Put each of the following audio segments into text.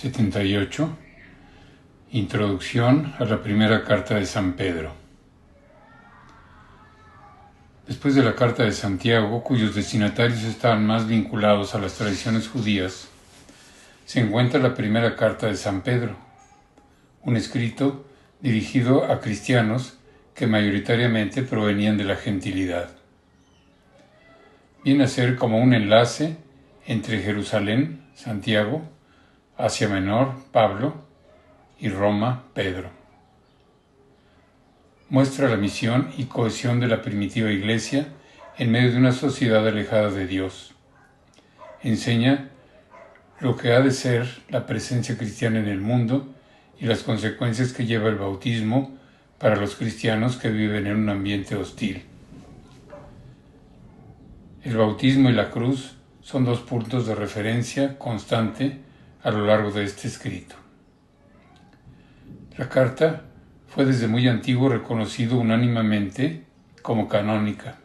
78. Introducción a la primera carta de San Pedro. Después de la carta de Santiago, cuyos destinatarios estaban más vinculados a las tradiciones judías, se encuentra la primera carta de San Pedro, un escrito dirigido a cristianos que mayoritariamente provenían de la gentilidad. Viene a ser como un enlace entre Jerusalén, Santiago, Asia Menor, Pablo, y Roma, Pedro. Muestra la misión y cohesión de la primitiva iglesia en medio de una sociedad alejada de Dios. Enseña lo que ha de ser la presencia cristiana en el mundo y las consecuencias que lleva el bautismo para los cristianos que viven en un ambiente hostil. El bautismo y la cruz son dos puntos de referencia constante a lo largo de este escrito. La carta fue desde muy antiguo reconocido unánimemente como canónica.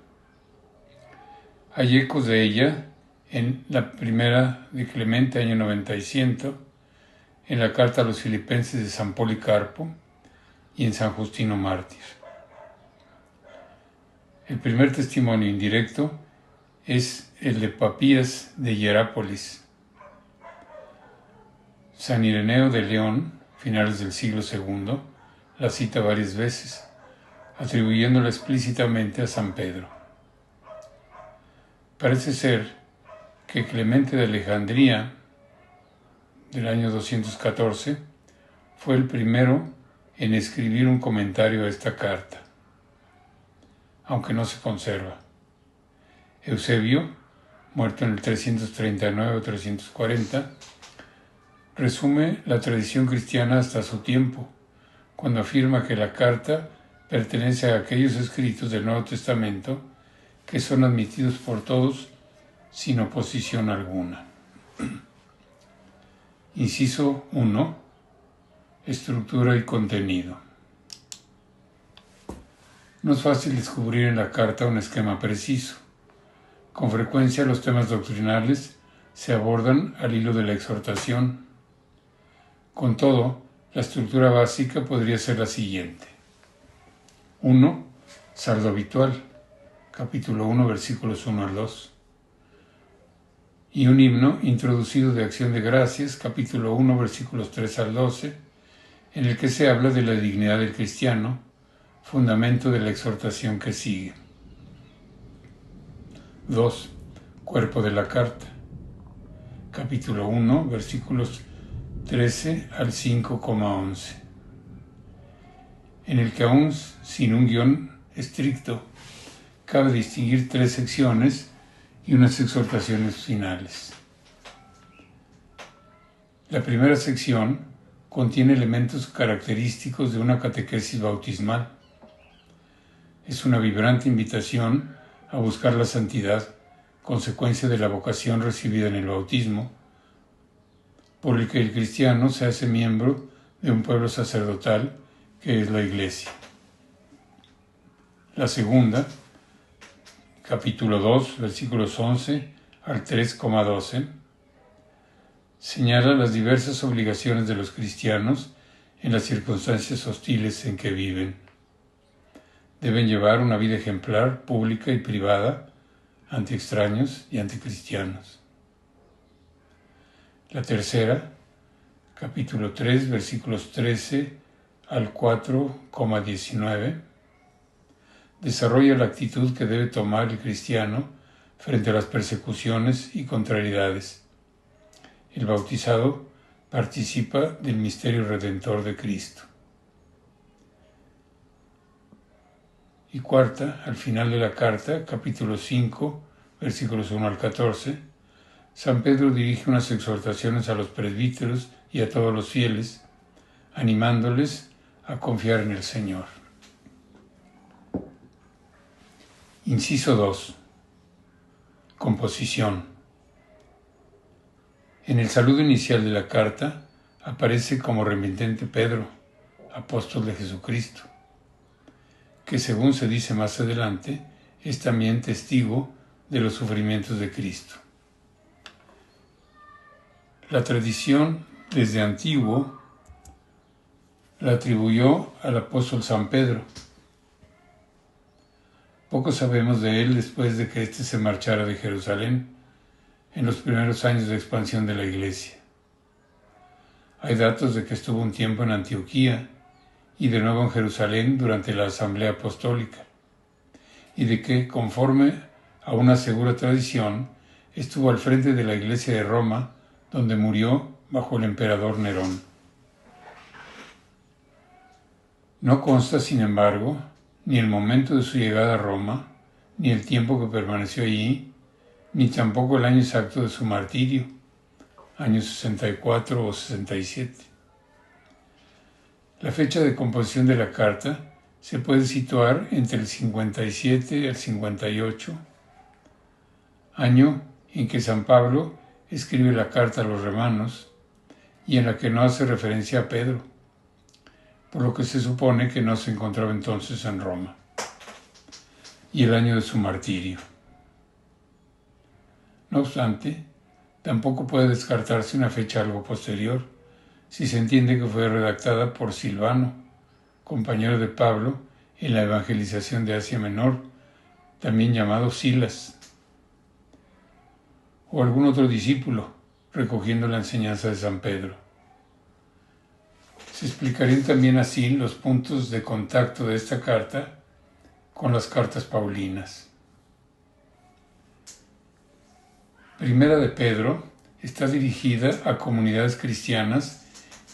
Hay ecos de ella en la primera de Clemente, año 90 y 100, en la carta a los Filipenses de San Policarpo y en San Justino Mártir. El primer testimonio indirecto es el de Papías de Hierápolis. San Ireneo de León, finales del siglo II, la cita varias veces, atribuyéndola explícitamente a San Pedro. Parece ser que Clemente de Alejandría, del año 214, fue el primero en escribir un comentario a esta carta, aunque no se conserva. Eusebio, muerto en el 339 o 340, resume la tradición cristiana hasta su tiempo, cuando afirma que la carta pertenece a aquellos escritos del Nuevo Testamento que son admitidos por todos sin oposición alguna. Inciso 1. Estructura y contenido. No es fácil descubrir en la carta un esquema preciso. Con frecuencia los temas doctrinales se abordan al hilo de la exhortación. Con todo, la estructura básica podría ser la siguiente. 1. Saldo habitual, capítulo 1, versículos 1 al 2. Y un himno introducido de acción de gracias, capítulo 1, versículos 3 al 12, en el que se habla de la dignidad del cristiano, fundamento de la exhortación que sigue. 2. Cuerpo de la carta, capítulo 1, versículos 13 al 5,11, en el que aún sin un guión estricto cabe distinguir 3 secciones y unas exhortaciones finales. La primera sección contiene elementos característicos de una catequesis bautismal. Es una vibrante invitación a buscar la santidad, consecuencia de la vocación recibida en el bautismo, por el que el cristiano se hace miembro de un pueblo sacerdotal que es la Iglesia. La segunda, capítulo 2, versículos 11 al 3,12, señala las diversas obligaciones de los cristianos en las circunstancias hostiles en que viven. Deben llevar una vida ejemplar, pública y privada, ante extraños y ante cristianos. La tercera, capítulo 3, versículos 13 al 4,19, desarrolla la actitud que debe tomar el cristiano frente a las persecuciones y contrariedades. El bautizado participa del misterio redentor de Cristo. Y cuarta, al final de la carta, capítulo 5, versículos 1 al 14, San Pedro dirige unas exhortaciones a los presbíteros y a todos los fieles, animándoles a confiar en el Señor. Inciso 2. Composición. En el saludo inicial de la carta aparece como remitente Pedro, apóstol de Jesucristo, que según se dice más adelante, es también testigo de los sufrimientos de Cristo. La tradición desde antiguo, la atribuyó al apóstol San Pedro. Poco sabemos de él después de que éste se marchara de Jerusalén en los primeros años de expansión de la Iglesia. Hay datos de que estuvo un tiempo en Antioquía y de nuevo en Jerusalén durante la Asamblea Apostólica, y de que, conforme a una segura tradición, estuvo al frente de la Iglesia de Roma, donde murió bajo el emperador Nerón. No consta, sin embargo, ni el momento de su llegada a Roma, ni el tiempo que permaneció allí, ni tampoco el año exacto de su martirio, año 64 o 67. La fecha de composición de la carta se puede situar entre el 57 y el 58, año en que San Pablo escribe la carta a los romanos y en la que no hace referencia a Pedro, por lo que se supone que no se encontraba entonces en Roma, y el año de su martirio. No obstante, tampoco puede descartarse una fecha algo posterior, si se entiende que fue redactada por Silvano, compañero de Pablo en la evangelización de Asia Menor, también llamado Silas, o algún otro discípulo, recogiendo la enseñanza de San Pedro. Se explicarían también así los puntos de contacto de esta carta con las cartas paulinas. Primera de Pedro está dirigida a comunidades cristianas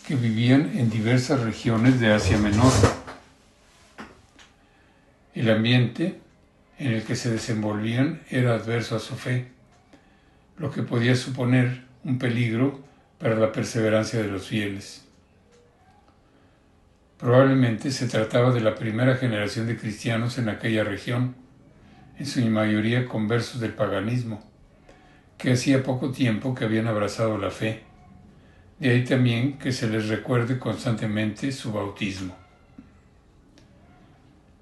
que vivían en diversas regiones de Asia Menor. El ambiente en el que se desenvolvían era adverso a su fe, lo que podía suponer un peligro para la perseverancia de los fieles. Probablemente se trataba de la primera generación de cristianos en aquella región, en su mayoría conversos del paganismo, que hacía poco tiempo que habían abrazado la fe. De ahí también que se les recuerde constantemente su bautismo.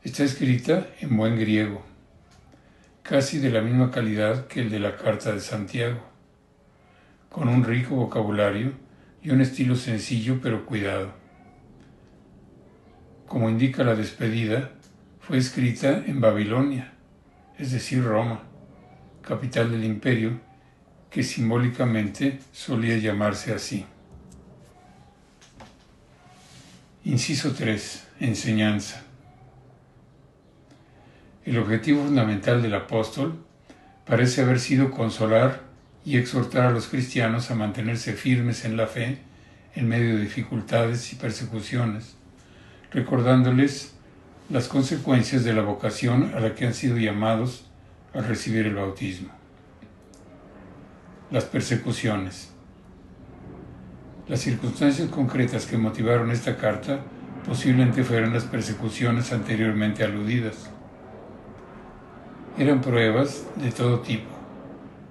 Está escrita en buen griego, casi de la misma calidad que el de la carta de Santiago, con un rico vocabulario y un estilo sencillo pero cuidado. Como indica la despedida, fue escrita en Babilonia, es decir, Roma, capital del imperio, que simbólicamente solía llamarse así. Inciso 3. Enseñanza. El objetivo fundamental del apóstol parece haber sido consolar y exhortar a los cristianos a mantenerse firmes en la fe en medio de dificultades y persecuciones, recordándoles las consecuencias de la vocación a la que han sido llamados al recibir el bautismo. Las persecuciones. Las circunstancias concretas que motivaron esta carta posiblemente fueran las persecuciones anteriormente aludidas. Eran pruebas de todo tipo,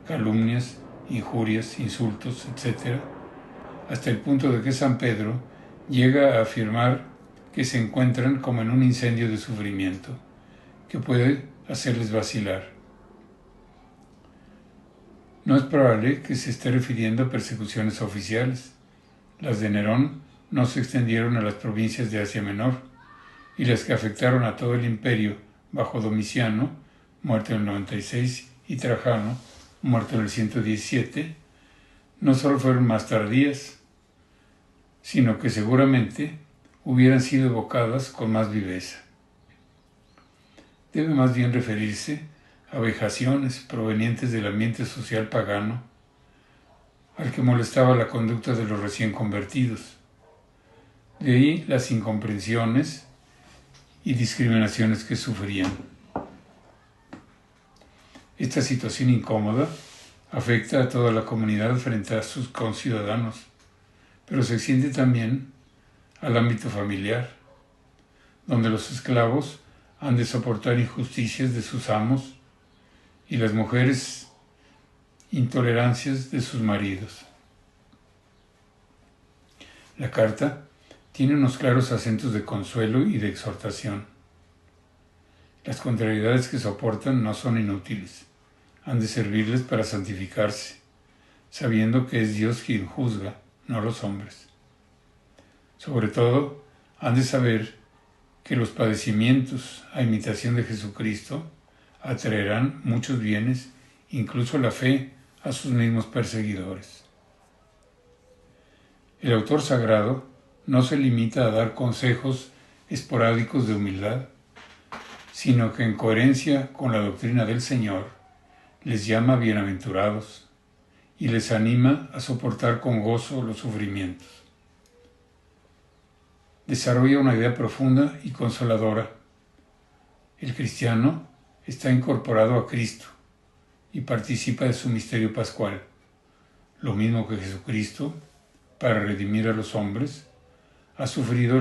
calumnias, injurias, insultos, etc., hasta el punto de que San Pedro llega a afirmar que se encuentran como en un incendio de sufrimiento, que puede hacerles vacilar. No es probable que se esté refiriendo a persecuciones oficiales. Las de Nerón no se extendieron a las provincias de Asia Menor, y las que afectaron a todo el imperio bajo Domiciano, muerto en el 96, y Trajano, muerto en el 117, no solo fueron más tardías, sino que seguramente hubieran sido evocadas con más viveza. Debe más bien referirse a vejaciones provenientes del ambiente social pagano, al que molestaba la conducta de los recién convertidos. De ahí las incomprensiones y discriminaciones que sufrían. Esta situación incómoda afecta a toda la comunidad frente a sus conciudadanos, pero se extiende también al ámbito familiar, donde los esclavos han de soportar injusticias de sus amos y las mujeres intolerancias de sus maridos. La carta tiene unos claros acentos de consuelo y de exhortación. Las contrariedades que soportan no son inútiles, han de servirles para santificarse, sabiendo que es Dios quien juzga, no los hombres. Sobre todo, han de saber que los padecimientos a imitación de Jesucristo atraerán muchos bienes, incluso la fe, a sus mismos perseguidores. El autor sagrado no se limita a dar consejos esporádicos de humildad, sino que en coherencia con la doctrina del Señor les llama bienaventurados y les anima a soportar con gozo los sufrimientos. Desarrolla una idea profunda y consoladora. El cristiano está incorporado a Cristo y participa de su misterio pascual, lo mismo que Jesucristo, para redimir a los hombres, ha sufrido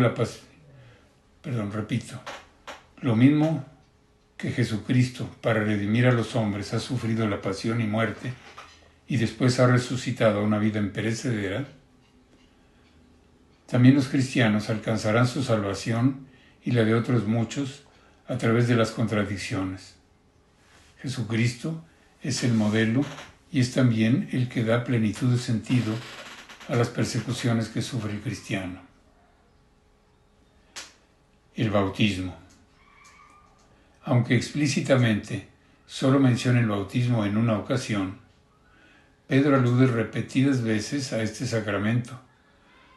lo mismo que Jesucristo, para redimir a los hombres, ha sufrido la pasión y muerte, y después ha resucitado a una vida imperecedera, también los cristianos alcanzarán su salvación y la de otros muchos a través de las contradicciones. Jesucristo es el modelo y es también el que da plenitud de sentido a las persecuciones que sufre el cristiano. El bautismo. Aunque explícitamente solo menciona el bautismo en una ocasión, Pedro alude repetidas veces a este sacramento,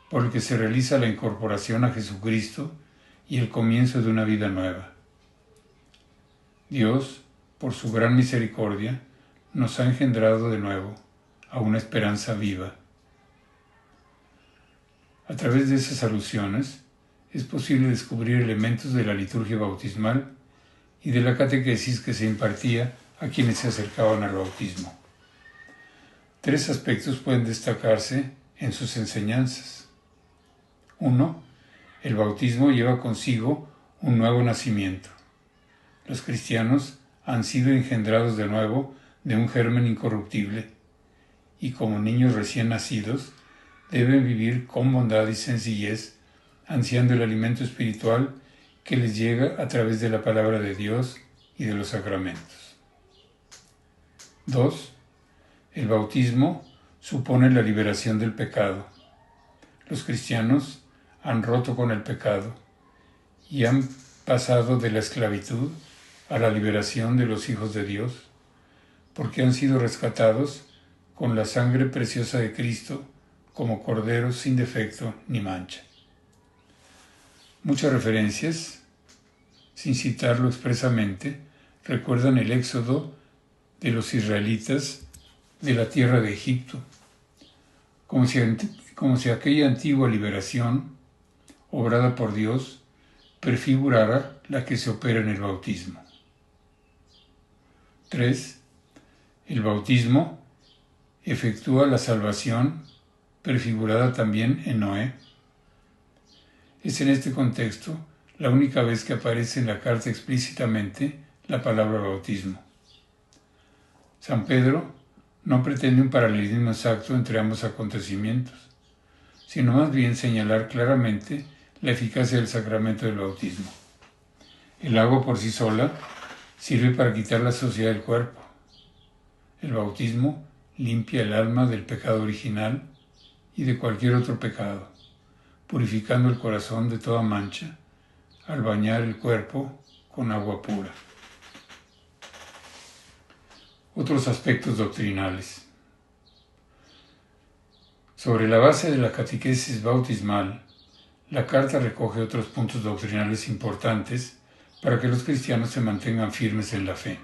por el que se realiza la incorporación a Jesucristo y el comienzo de una vida nueva. Dios, por su gran misericordia, nos ha engendrado de nuevo a una esperanza viva. A través de esas alusiones es posible descubrir elementos de la liturgia bautismal y de la catequesis que se impartía a quienes se acercaban al bautismo. 3 aspectos pueden destacarse en sus enseñanzas. 1. El bautismo lleva consigo un nuevo nacimiento. Los cristianos han sido engendrados de nuevo de un germen incorruptible y como niños recién nacidos deben vivir con bondad y sencillez, ansiando el alimento espiritual que les llega a través de la palabra de Dios y de los sacramentos. 2. El bautismo supone la liberación del pecado. Los cristianos han roto con el pecado y han pasado de la esclavitud a la liberación de los hijos de Dios, porque han sido rescatados con la sangre preciosa de Cristo como corderos sin defecto ni mancha. Muchas referencias, sin citarlo expresamente, recuerdan el éxodo de los israelitas de la tierra de Egipto, como si aquella antigua liberación, obrada por Dios, prefigurara la que se opera en el bautismo. 3. El bautismo efectúa la salvación prefigurada también en Noé. Es en este contexto la única vez que aparece en la carta explícitamente la palabra bautismo. San Pedro no pretende un paralelismo exacto entre ambos acontecimientos, sino más bien señalar claramente la eficacia del sacramento del bautismo. El agua por sí sola sirve para quitar la suciedad del cuerpo. El bautismo limpia el alma del pecado original y de cualquier otro pecado, purificando el corazón de toda mancha al bañar el cuerpo con agua pura. Otros aspectos doctrinales. Sobre la base de la catequesis bautismal, la carta recoge otros puntos doctrinales importantes para que los cristianos se mantengan firmes en la fe.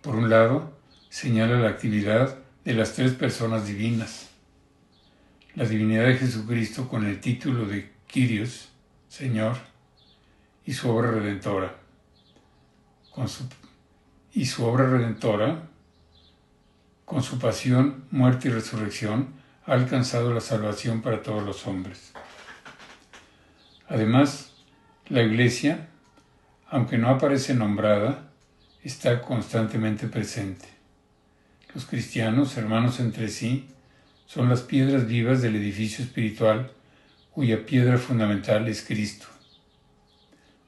Por un lado, señala la actividad de las 3 personas divinas, la divinidad de Jesucristo con el título de Kyrios, Señor, y su obra redentora. Con su pasión, muerte y resurrección, ha alcanzado la salvación para todos los hombres. Además, la Iglesia, aunque no aparece nombrada, está constantemente presente. Los cristianos, hermanos entre sí, son las piedras vivas del edificio espiritual cuya piedra fundamental es Cristo.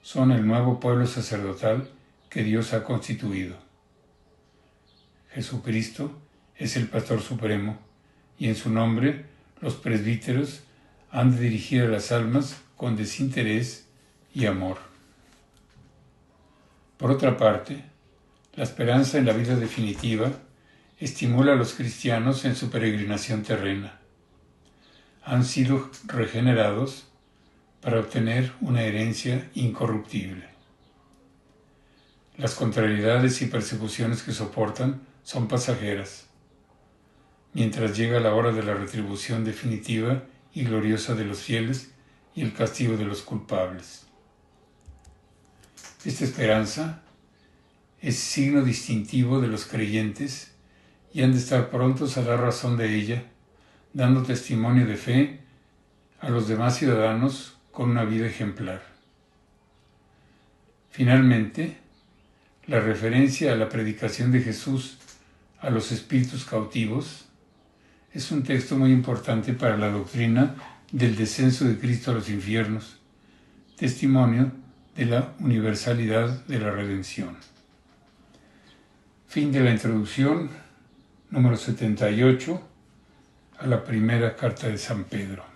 Son el nuevo pueblo sacerdotal que Dios ha constituido. Jesucristo es el Pastor Supremo y en su nombre los presbíteros han de dirigir a las almas con desinterés y amor. Por otra parte, la esperanza en la vida definitiva estimula a los cristianos en su peregrinación terrena. Han sido regenerados para obtener una herencia incorruptible. Las contrariedades y persecuciones que soportan son pasajeras, mientras llega la hora de la retribución definitiva y gloriosa de los fieles y el castigo de los culpables. Esta esperanza es signo distintivo de los creyentes y han de estar prontos a dar razón de ella, dando testimonio de fe a los demás ciudadanos con una vida ejemplar. Finalmente, la referencia a la predicación de Jesús a los espíritus cautivos es un texto muy importante para la doctrina del descenso de Cristo a los infiernos, testimonio de la universalidad de la redención. Fin de la introducción, número 78, a la primera carta de San Pedro.